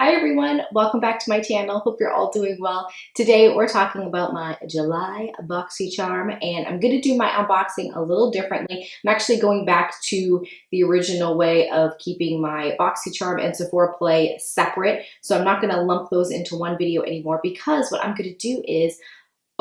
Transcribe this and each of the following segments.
Hi everyone, welcome back to my channel. Hope you're all doing well. Today we're talking about my July Boxycharm and I'm going to do my unboxing a little differently. I'm actually going back to the original way of keeping my Boxycharm and Sephora Play separate. So I'm not going to lump those into one video anymore because what I'm going to do is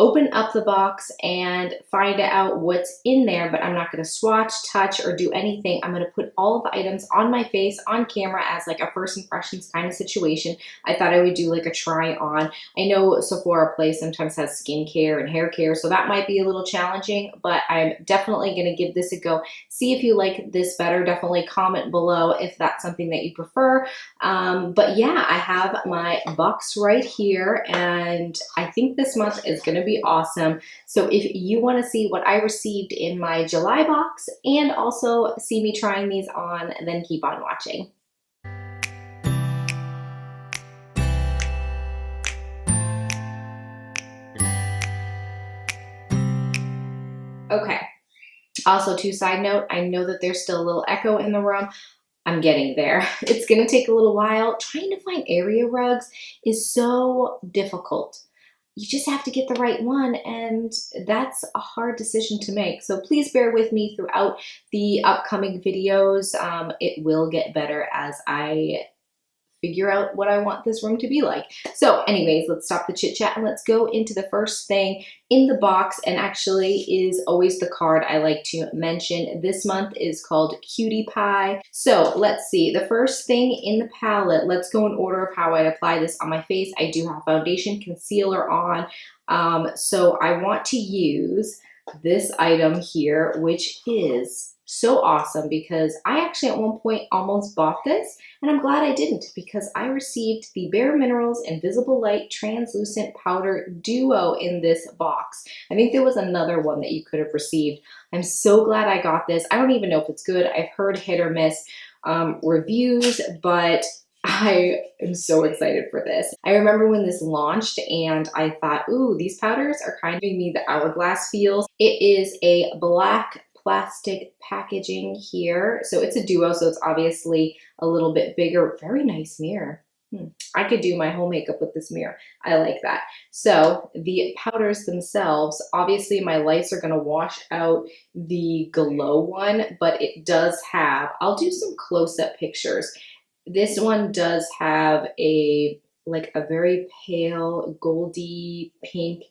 open up the box and find out what's in there, but I'm not going to swatch, touch, or do anything. I'm going to put all of the items on my face on camera as like a first impressions kind of situation. I thought I would do like a try on. I know Sephora Play sometimes has skincare and hair care, so that might be a little challenging, but I'm definitely going to give this a go. See if you like this better. Definitely comment below if that's something that you prefer. But yeah, I have my box right here, and I think this month is going to be awesome. So if you want to see what I received in my July box and also see me trying these on, then keep on watching. Okay. Also, side note, I know that there's still a little echo in the room. I'm getting there. It's going to take a little while. Trying to find area rugs is so difficult. You just have to get the right one, and that's a hard decision to make. So please bear with me throughout the upcoming videos. It will get better as I figure out what I want this room to be like. So anyways, let's stop the chit chat and let's go into the first thing in the box, and actually is always the card I like to mention. This month is called Cutie Pie. So let's see, the first thing in the palette, let's go in order of how I apply this on my face. I do have foundation, concealer on. So I want to use this item here, which is so awesome because I actually at one point almost bought this, and I'm glad I didn't because I received the Bare Minerals Invisible Light Translucent Powder Duo in this box. I think there was another one that you could have received. I'm so glad I got this. I don't even know if it's good. I've heard hit or miss reviews, but I am so excited for this. I remember when this launched and I thought, ooh, these powders are kind of giving me the hourglass feels. It is a black plastic packaging here. So it's a duo, so it's obviously a little bit bigger. Very nice mirror. I could do my whole makeup with this mirror. I like that. So the powders themselves, obviously my lights are going to wash out the glow one, but it does have, I'll do some close-up pictures. This one does have a very pale goldy pink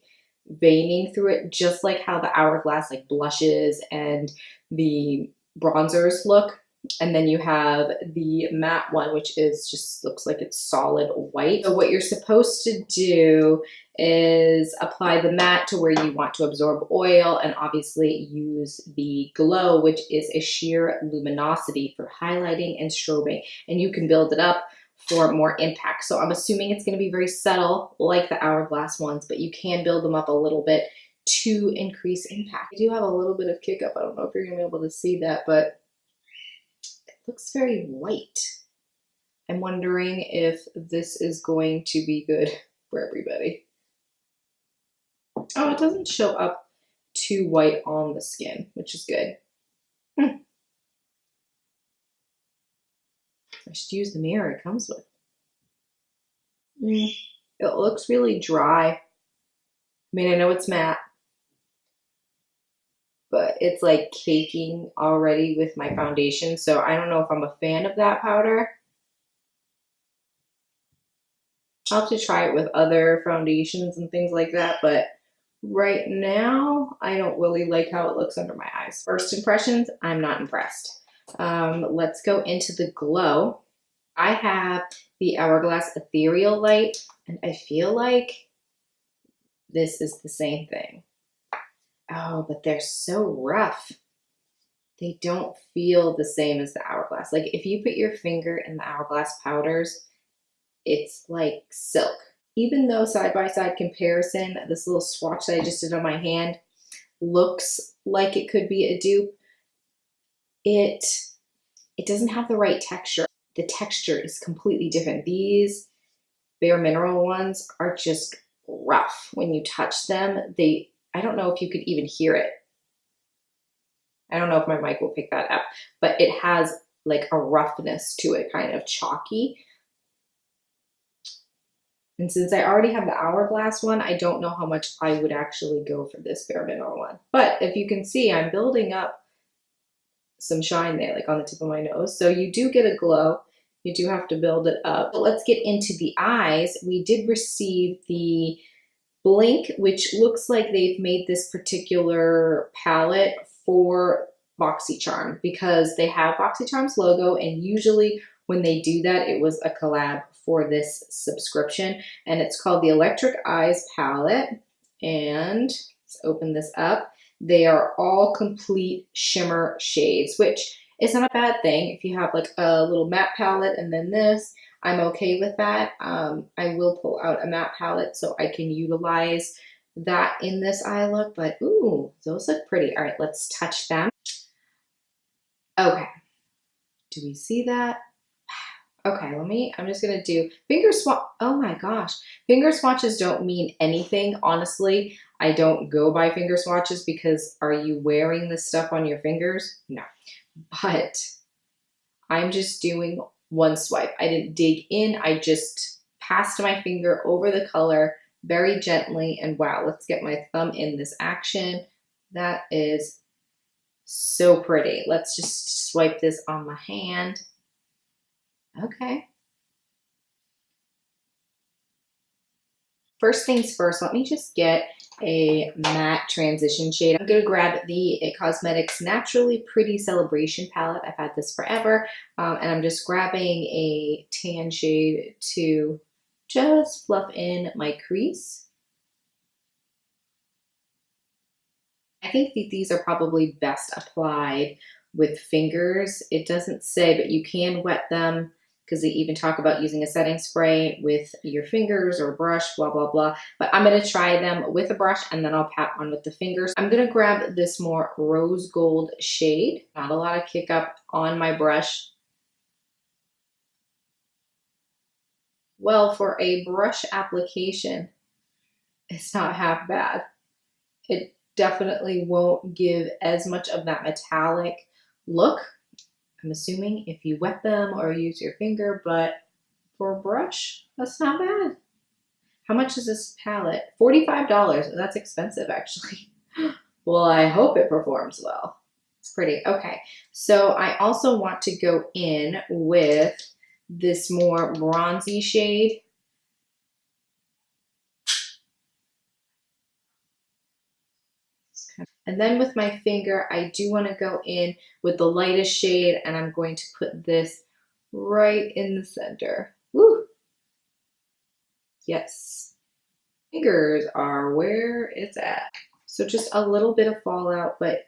veining through it, just like how the hourglass like blushes and the bronzers look. And then you have the matte one, which is just looks like it's solid white. So what you're supposed to do is apply the matte to where you want to absorb oil, and obviously use the glow, which is a sheer luminosity for highlighting and strobing, and you can build it up for more impact. So I'm assuming it's going to be very subtle like the hourglass ones, but you can build them up a little bit to increase impact. I do have a little bit of kick up. I don't know if you're going to be able to see that, but it looks very white. I'm wondering if this is going to be good for everybody. Oh, it doesn't show up too white on the skin, which is good. I should use the mirror it comes with. It looks really dry. I mean, I know it's matte, but it's like caking already with my foundation, so I don't know if I'm a fan of that powder. I'll have to try it with other foundations and things like that, but right now, I don't really like how it looks under my eyes. First impressions, I'm not impressed. Let's go into the glow. I have the Hourglass Ethereal Light, and I feel like this is the same thing. Oh, but they're so rough. They don't feel the same as the Hourglass. Like if you put your finger in the Hourglass powders, it's like silk. Even though side-by-side comparison, this little swatch that I just did on my hand looks like it could be a dupe, it doesn't have the right texture. The texture is completely different. These Bare Mineral ones are just rough. When you touch them, I don't know if you could even hear it. I don't know if my mic will pick that up, but it has like a roughness to it, kind of chalky. And since I already have the Hourglass one, I don't know how much I would actually go for this Bare Mineral one. But if you can see, I'm building up some shine there, like on the tip of my nose. So you do get a glow. You do have to build it up. But let's get into the eyes. We did receive the Blink, which looks like they've made this particular palette for Boxycharm because they have Boxycharm's logo, and usually when they do that, it was a collab for this subscription, and it's called the Electric Eyes palette. And let's open this up. They are all complete shimmer shades, which is not a bad thing. If you have like a little matte palette and then this, I'm okay with that. I will pull out a matte palette so I can utilize that in this eye look, but ooh, those look pretty. All right, let's touch them. Okay, do we see that? Okay, I'm just gonna do finger swatch. Oh my gosh, finger swatches don't mean anything. Honestly, I don't go by finger swatches because are you wearing this stuff on your fingers? No, but I'm just doing one swipe. I didn't dig in. I just passed my finger over the color very gently, and wow, let's get my thumb in this action. That is so pretty. Let's just swipe this on my hand. Okay. First things first, let me just get a matte transition shade. I'm going to grab the It Cosmetics Naturally Pretty Celebration palette. I've had this forever, and I'm just grabbing a tan shade to just fluff in my crease. I think that these are probably best applied with fingers. It doesn't say, but you can wet them because they even talk about using a setting spray with your fingers or brush, blah, blah, blah. But I'm gonna try them with a brush and then I'll pat on with the fingers. I'm gonna grab this more rose gold shade. Not a lot of kick up on my brush. Well, for a brush application, it's not half bad. It definitely won't give as much of that metallic look. I'm assuming if you wet them or use your finger, but for a brush, that's not bad. How much is this palette? $45. That's expensive, actually. Well, I hope it performs well. It's pretty. Okay, so I also want to go in with this more bronzy shade. And then with my finger, I do want to go in with the lightest shade, and I'm going to put this right in the center. Woo! Yes. Fingers are where it's at. So just a little bit of fallout, but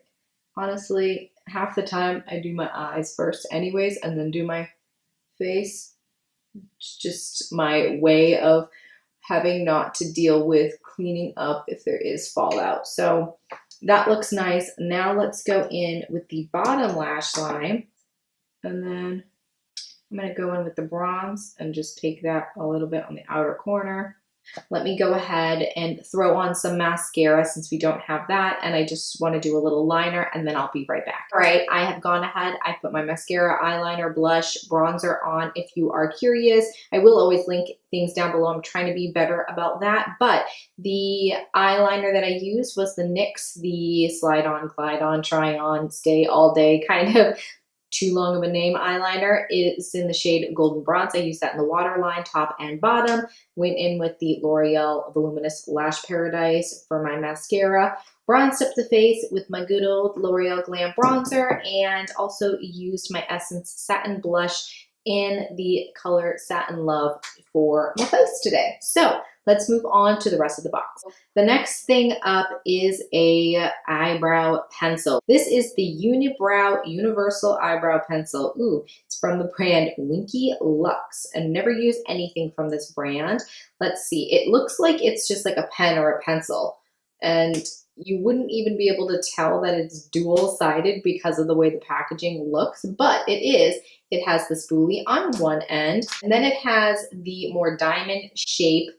honestly, half the time I do my eyes first anyways, and then do my face. It's just my way of having not to deal with cleaning up if there is fallout. So that looks nice. Now let's go in with the bottom lash line. And then I'm gonna go in with the bronze and just take that a little bit on the outer corner. Let me go ahead and throw on some mascara since we don't have that, and I just want to do a little liner and then I'll be right back. All right, I have gone ahead. I put my mascara, eyeliner, blush, bronzer on. If you are curious, I will always link things down below. I'm trying to be better about that, but the eyeliner that I used was the NYX, the slide on, glide on, try on, stay all day kind of too long of a name eyeliner. It is in the shade Golden Bronze. I used that in the waterline, top and bottom. Went in with the L'Oreal Voluminous Lash Paradise for my mascara. Bronzed up the face with my good old L'Oreal Glam bronzer, and also used my Essence Satin blush in the color Satin Love for my face today. So let's move on to the rest of the box. The next thing up is a eyebrow pencil. This is the Unibrow Universal Eyebrow Pencil. Ooh, it's from the brand Winky Lux. I've never used anything from this brand. Let's see, it looks like it's just like a pen or a pencil. And you wouldn't even be able to tell that it's dual-sided because of the way the packaging looks, but it is. It has the spoolie on one end, and then it has the more diamond shape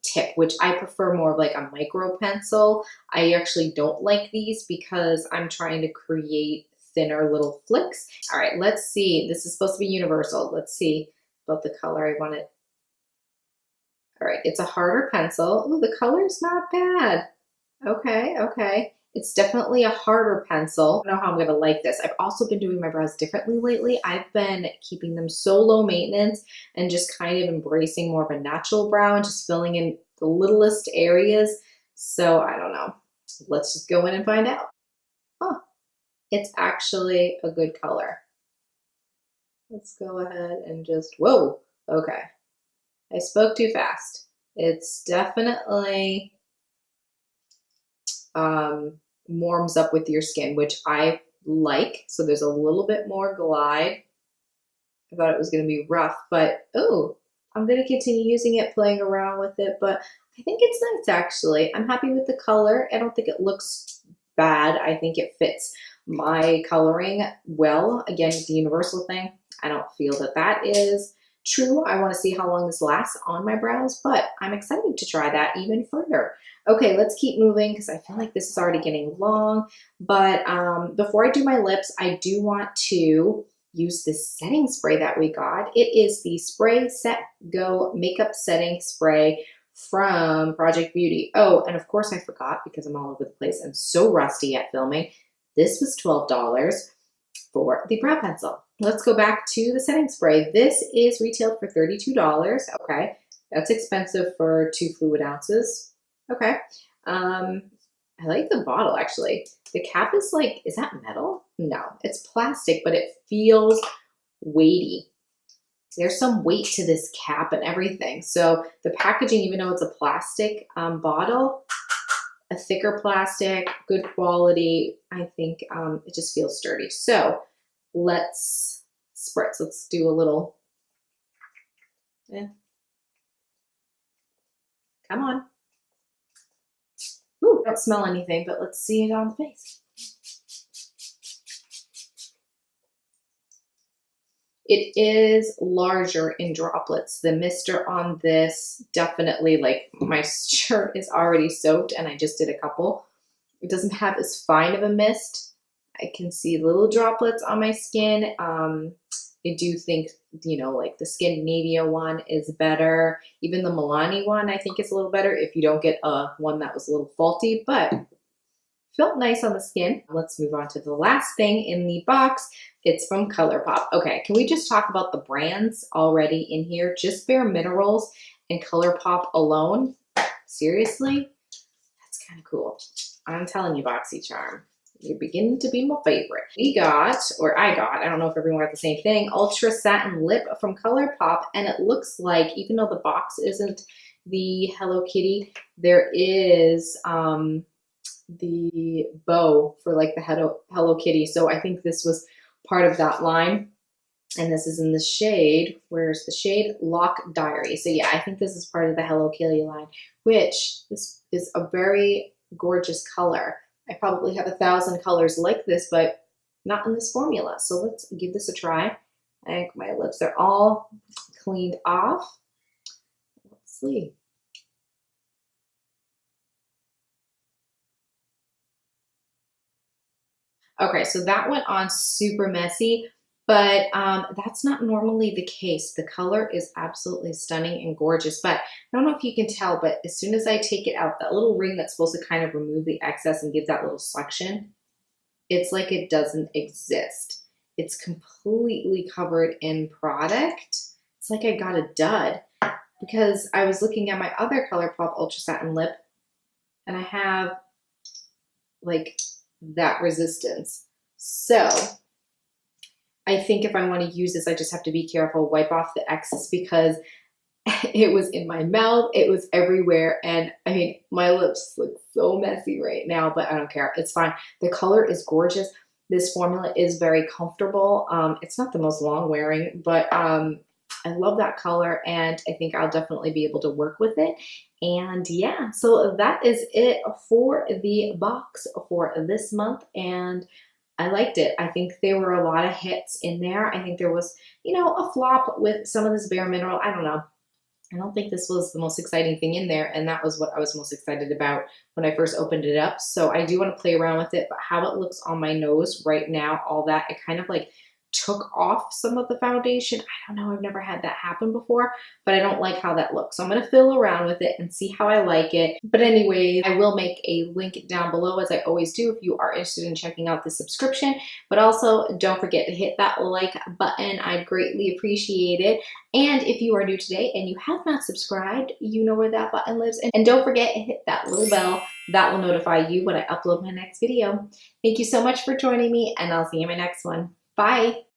tip, which I prefer more of like a micro pencil. I actually don't like these because I'm trying to create thinner little flicks. All right, let's see. This is supposed to be universal. Let's see about the color I want it. All right, it's a harder pencil. Oh, the color's not bad. Okay, okay. It's definitely a harder pencil. I don't know how I'm gonna like this. I've also been doing my brows differently lately. I've been keeping them so low maintenance and just kind of embracing more of a natural brow and just filling in the littlest areas. So I don't know. Let's just go in and find out. Oh, it's actually a good color. Let's go ahead and just, whoa, okay. I spoke too fast. It's definitely warms up with your skin, which I like. So there's a little bit more glide. I thought it was going to be rough, but oh, I'm going to continue using it, playing around with it, but I think it's nice actually. I'm happy with the color. I don't think it looks bad. I think it fits my coloring well. Again, the universal thing. I don't feel that that is true. I want to see how long this lasts on my brows, but I'm excited to try that even further. Okay, let's keep moving because I feel like this is already getting long. But before I do my lips, I do want to use this setting spray that we got. It is the Spray Set Go Makeup Setting Spray from Project Beauty. Oh, and of course I forgot because I'm all over the place and so rusty at filming. This was $12 for the brow pencil. Let's go back to the setting spray. This is retailed for $32. Okay, that's expensive for 2 fluid ounces. Okay, I like the bottle actually. The cap is like, is that metal? No, it's plastic, but it feels weighty. There's some weight to this cap and everything. So the packaging, even though it's a plastic bottle, a thicker plastic, good quality, I think it just feels sturdy. So let's spritz. Let's do a little, come on. Ooh, don't smell anything, but let's see it on the face. It is larger in droplets. The mister on this definitely, like my shirt is already soaked and I just did a couple. It doesn't have as fine of a mist. I can see little droplets on my skin. I do think, you know, like the Scandinavia one is better. Even the Milani one I think is a little better if you don't get one that was a little faulty, but felt nice on the skin. Let's move on to the last thing in the box. It's from ColourPop. Okay, can we just talk about the brands already in here? Just Bare Minerals and ColourPop alone? Seriously? That's kind of cool. I'm telling you, Boxycharm, you're beginning to be my favorite. We got, or I got, I don't know if everyone got the same thing, Ultra Satin Lip from ColourPop, and it looks like, even though the box isn't the Hello Kitty, there is the bow for like the Hello Kitty. So I think this was part of that line. And this is in the shade, where's the shade? Lock Diary. So yeah, I think this is part of the Hello Kitty line, which this is a very gorgeous color. I probably have 1,000 colors like this, but not in this formula. So let's give this a try. I think my lips are all cleaned off. Let's see. Okay, so that went on super messy, but that's not normally the case. The color is absolutely stunning and gorgeous, but I don't know if you can tell, but as soon as I take it out, that little ring that's supposed to kind of remove the excess and give that little suction, it's like it doesn't exist. It's completely covered in product. It's like I got a dud because I was looking at my other ColourPop Ultra Satin Lip and I have like that resistance. So I think if I want to use this, I just have to be careful, wipe off the excess because it was in my mouth, it was everywhere, and I mean, my lips look so messy right now, but I don't care. It's fine. The color is gorgeous. This formula is very comfortable. It's not the most long wearing, but I love that color, and I think I'll definitely be able to work with it. And yeah, so that is it for the box for this month, and I liked it. I think there were a lot of hits in there. I think there was, you know, a flop with some of this Bare Mineral. I don't know. I don't think this was the most exciting thing in there, and that was what I was most excited about when I first opened it up. So I do want to play around with it, but how it looks on my nose right now, all that, it kind of like took off some of the foundation. I don't know, I've never had that happen before, but I don't like how that looks. So I'm gonna fill around with it and see how I like it. But anyway, I will make a link down below as I always do if you are interested in checking out the subscription. But also don't forget to hit that like button. I'd greatly appreciate it. And if you are new today and you have not subscribed, you know where that button lives. And don't forget to hit that little bell. That will notify you when I upload my next video. Thank you so much for joining me, and I'll see you in my next one. Bye.